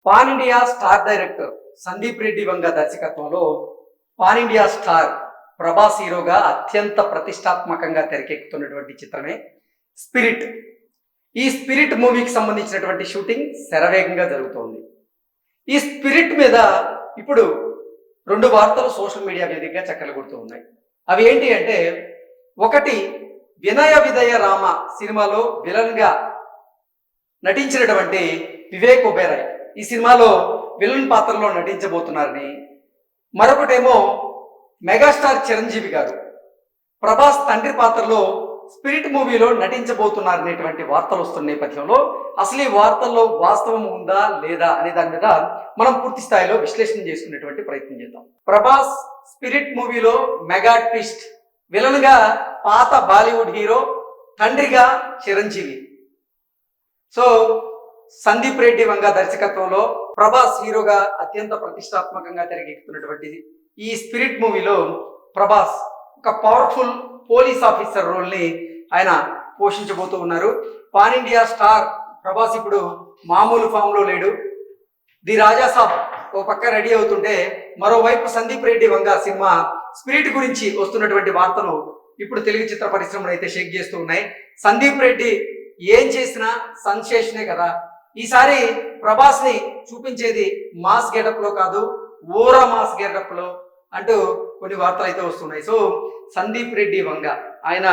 Pan India star director Sandeep Reddy Vanga దర్శకత్వంలో pan India star Prabhas హీరోగా అత్యంత ప్రతిష్టాత్మకంగా తెరకెక్కుతున్నటువంటి చిత్రమే స్పిరిట్. ఈ స్పిరిట్ మూవీకి సంబంధించినటువంటి షూటింగ్ శరవేగంగా జరుగుతోంది. ఈ స్పిరిట్ మీద ఇప్పుడు రెండు వార్తలు సోషల్ మీడియా వేదికగా చక్కర్లు కొడుతూ ఉన్నాయి. అవి ఏంటి అంటే, ఒకటి, వినయ విధేయ రామ సినిమాలో విలన్ గా నటించినటువంటి వివేక్ ఒబెరాయ్ ఈ సినిమాలో విలన్ పాత్రలో నటించబోతున్నారని, మరొకటేమో మెగాస్టార్ చిరంజీవి గారు ప్రభాస్ తండ్రి పాత్రలో స్పిరిట్ మూవీలో నటించబోతున్నారనేటువంటి వార్తలు వస్తున్న నేపథ్యంలో అసలు ఈ వార్తల్లో వాస్తవం ఉందా లేదా అనే దాని మీద మనం పూర్తి స్థాయిలో విశ్లేషణ చేసుకునేటువంటి ప్రయత్నం చేద్దాం. ప్రభాస్ స్పిరిట్ మూవీలో మెగా ట్విస్ట్, విలన్ గా పాత బాలీవుడ్ హీరో, తండ్రిగా చిరంజీవి. సో సందీప్ రెడ్డి వంగ దర్శకత్వంలో ప్రభాస్ హీరోగా అత్యంత ప్రతిష్టాత్మకంగా తెరకెక్కుతున్నటువంటి ఈ స్పిరిట్ మూవీలో ప్రభాస్ ఒక పవర్ఫుల్ పోలీస్ ఆఫీసర్ రోల్ ని ఆయన పోషించబోతూ ఉన్నారు. పాన్ ఇండియా స్టార్ ప్రభాస్ ఇప్పుడు మామూలు ఫామ్ లో లేడు. ది రాజా సాబ్ ఓ పక్క రెడీ అవుతుంటే, మరోవైపు సందీప్ రెడ్డి వంగ సినిమా స్పిరిట్ గురించి వస్తున్నటువంటి వార్తలు ఇప్పుడు తెలుగు చిత్ర పరిశ్రమను అయితే షేక్ చేస్తూ ఉన్నాయి. సందీప్ రెడ్డి ఏం చేసినా సెన్సేషనే కదా. ఈసారి ప్రభాస్ ని చూపించేది మాస్ గెటప్ లో కాదు, ఓరా మాస్ గెటప్ లో అంటూ కొన్ని వార్తలు అయితే వస్తున్నాయి. సో సందీప్ రెడ్డి వంగ ఆయన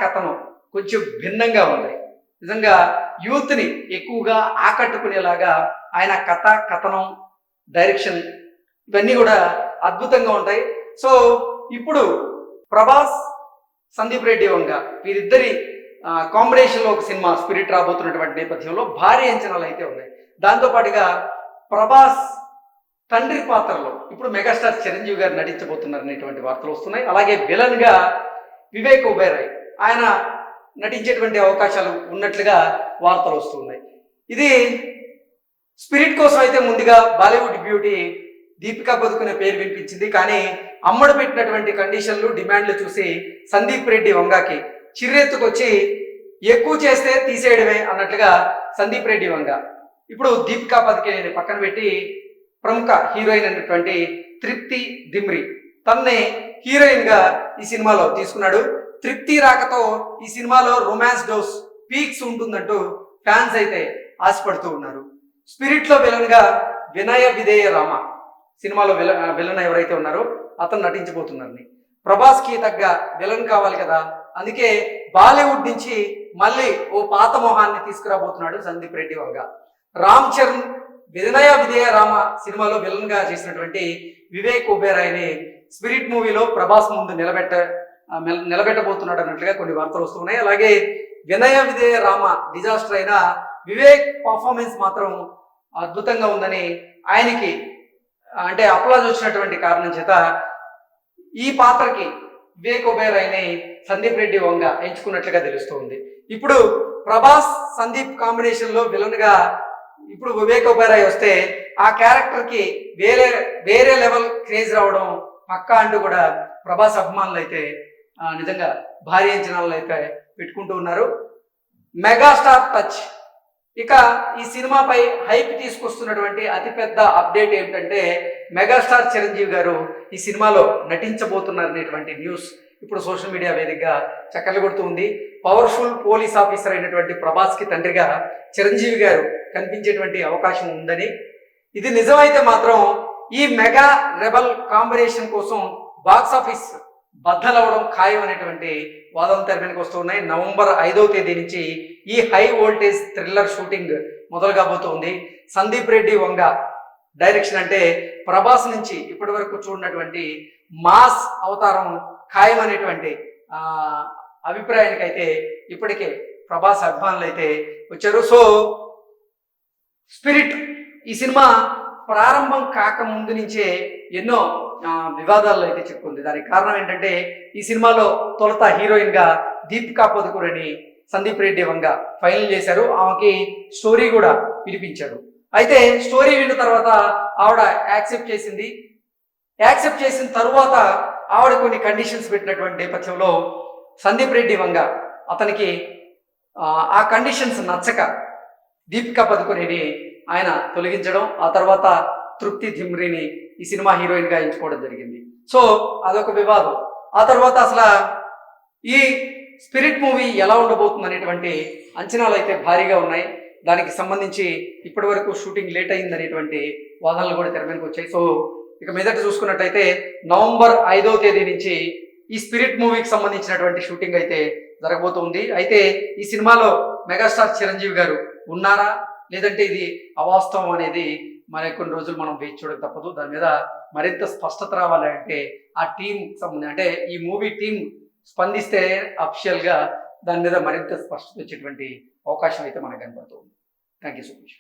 కథనం కొంచెం భిన్నంగా ఉంది. నిజంగా యూత్ ని ఎక్కువగా ఆకట్టుకునేలాగా ఆయన కథనం, డైరెక్షన్ ఇవన్నీ కూడా అద్భుతంగా ఉంటాయి. సో ఇప్పుడు ప్రభాస్, సందీప్ రెడ్డి వంగ వీరిద్దరి కాంబినేషన్ లో ఒక సినిమా స్పిరిట్ రాబోతున్నటువంటి నేపథ్యంలో భారీ అంచనాలు అయితే ఉన్నాయి. దాంతోపాటుగా ప్రభాస్ తండ్రి పాత్రలో ఇప్పుడు మెగాస్టార్ చిరంజీవి గారు నటించబోతున్నారు అనేటువంటి వార్తలు వస్తున్నాయి. అలాగే విలన్ గా వివేక్ ఒబెరాయ్ ఆయన నటించేటువంటి అవకాశాలు ఉన్నట్లుగా వార్తలు వస్తున్నాయి. ఇది స్పిరిట్ కోసం అయితే ముందుగా బాలీవుడ్ బ్యూటీ దీపికా పదుకునే పేరు వినిపించింది. కానీ అమ్మడు పెట్టినటువంటి కండిషన్లు, డిమాండ్లు చూసి సందీప్ రెడ్డి వంగకి చిర్రెత్తుకొచ్చి ఎక్కువ చేస్తే తీసేయడమే అన్నట్లుగా సందీప్ రెడ్డి వంగ ఇప్పుడు దీపికా పదుకునేని పక్కన పెట్టి ప్రముఖ హీరోయిన్ అయినటువంటి తృప్తి దిమ్రి తన్నే హీరోయిన్ గా ఈ సినిమాలో తీసుకున్నాడు. తృప్తి రాకతో ఈ సినిమాలో రొమాన్స్ డోస్ పీక్స్ ఉంటుందంటూ ఫ్యాన్స్ అయితే ఆశపడుతూ ఉన్నారు. స్పిరిట్ లో విలన్ గా వినయ విధేయ రామ సినిమాలో విలన్ ఎవరైతే ఉన్నారో అతను నటించబోతున్నారని. ప్రభాస్ కి తగ్గ విలన్ కావాలి కదా, అందుకే బాలీవుడ్ నుంచి మళ్ళీ ఓ పాత మొహాన్ని తీసుకురాబోతున్నాడు సందీప్ రెడ్డి వంగ. రామ్ చరణ్ వినయ విధేయ రామ సినిమాలో విలన్ గా చేసినటువంటి వివేక్ ఒబెరాయ్ని స్పిరిట్ మూవీలో ప్రభాస్ ముందు నిలబెట్టబోతున్నాడు అన్నట్లుగా కొన్ని వార్తలు వస్తున్నాయి. అలాగే వినయ విధేయ రామ డిజాస్టర్ అయిన వివేక్ పర్ఫార్మెన్స్ మాత్రం అద్భుతంగా ఉందని, ఆయనకి అంటే అప్లాజ్ వచ్చినటువంటి కారణం చేత ఈ పాత్రకి వివేక్ ఒబెరాయ్ని సందీప్ రెడ్డి వంగ ఎంచుకున్నట్లుగా తెలుస్తుంది. ఇప్పుడు ప్రభాస్ సందీప్ కాంబినేషన్ లో విలన్ గా ఇప్పుడు వివేక్ ఒబెరాయ్ వస్తే ఆ క్యారెక్టర్ కి వేరే లెవెల్ క్రేజ్ రావడం పక్కా అంటూ కూడా ప్రభాస్ అభిమానులు అయితే నిజంగా భారీ అంచనాలు అయితే పెట్టుకుంటూ ఉన్నారు. మెగాస్టార్ టచ్, ఇక ఈ సినిమాపై హైప్ తీసుకొస్తున్నటువంటి అతిపెద్ద అప్డేట్ ఏమిటంటే, మెగాస్టార్ చిరంజీవి గారు ఈ సినిమాలో నటించబోతున్నారనేటువంటి న్యూస్ ఇప్పుడు సోషల్ మీడియా వేదికగా చక్కర్లు కొడుతూ ఉంది. పవర్ఫుల్ పోలీస్ ఆఫీసర్ అయినటువంటి ప్రభాస్ కి తండ్రిగా చిరంజీవి గారు కనిపించేటువంటి అవకాశం ఉందని, ఇది నిజమైతే మాత్రం ఈ మెగా రెబల్ కాంబినేషన్ కోసం బాక్స్ ఆఫీస్ బద్దలవడం ఖాయం అనేటువంటి వాదనలు తెర మీదకి వస్తూ ఉన్నాయి. నవంబర్ 5వ తేదీ నుంచి ఈ హై వోల్టేజ్ థ్రిల్లర్ షూటింగ్ మొదలు కాబోతోంది. సందీప్ రెడ్డి వంగ డైరెక్షన్ అంటే ప్రభాస్ నుంచి ఇప్పటి వరకు చూడనటువంటి మాస్ అవతారం ఖాయం అనేటువంటి అభిప్రాయానికి అయితే ఇప్పటికే ప్రభాస్ అభిమానులు అయితే వచ్చారు. సో స్పిరిట్ ఈ సినిమా ప్రారంభం కాక ముందు నుంచే ఎన్నో వివాదాల్లో అయితే చిక్కుంది. దానికి కారణం ఏంటంటే, ఈ సినిమాలో తొలుత హీరోయిన్ గా దీపికా పదుకునేని సందీప్ రెడ్డి వంగ ఫైనల్ చేశారు. ఆమెకి స్టోరీ కూడా వినిపించారు. అయితే స్టోరీ విన్న తర్వాత ఆవిడ యాక్సెప్ట్ చేసింది. యాక్సెప్ట్ చేసిన తరువాత ఆవిడ కొన్ని కండిషన్స్ పెట్టినటువంటి నేపథ్యంలో సందీప్ రెడ్డి వంగ అతనికి ఆ కండిషన్స్ నచ్చక దీపికా పదుకునేని ఆయన తొలగించడం, ఆ తర్వాత తృప్తి ధిమ్రిని ఈ సినిమా హీరోయిన్ గా ఎంచుకోవడం జరిగింది. సో అదొక వివాదం. ఆ తర్వాత అసలు ఈ స్పిరిట్ మూవీ ఎలా ఉండబోతుంది అనేటువంటి అంచనాలు అయితే భారీగా ఉన్నాయి. దానికి సంబంధించి ఇప్పటి వరకు షూటింగ్ లేట్ అయింది అనేటువంటి వాదనలు కూడా తెర మీదకి వచ్చాయి. సో ఇక మీదట చూసుకున్నట్టయితే నవంబర్ 5వ తేదీ నుంచి ఈ స్పిరిట్ మూవీకి సంబంధించినటువంటి షూటింగ్ అయితే జరగబోతుంది. అయితే ఈ సినిమాలో మెగాస్టార్ చిరంజీవి గారు ఉన్నారా లేదంటే ఇది అవాస్తవం అనేది మరి కొన్ని రోజులు మనం వేచి చూడక తప్పదు. దాని మీద మరింత స్పష్టత రావాలి అంటే ఆ టీం సంబంధించి అంటే ఈ మూవీ టీం స్పందిస్తే అఫిషియల్గా దాని మీద మరింత స్పష్టత వచ్చేటువంటి అవకాశం అయితే మనకు కనపడుతుంది. Thank you so much.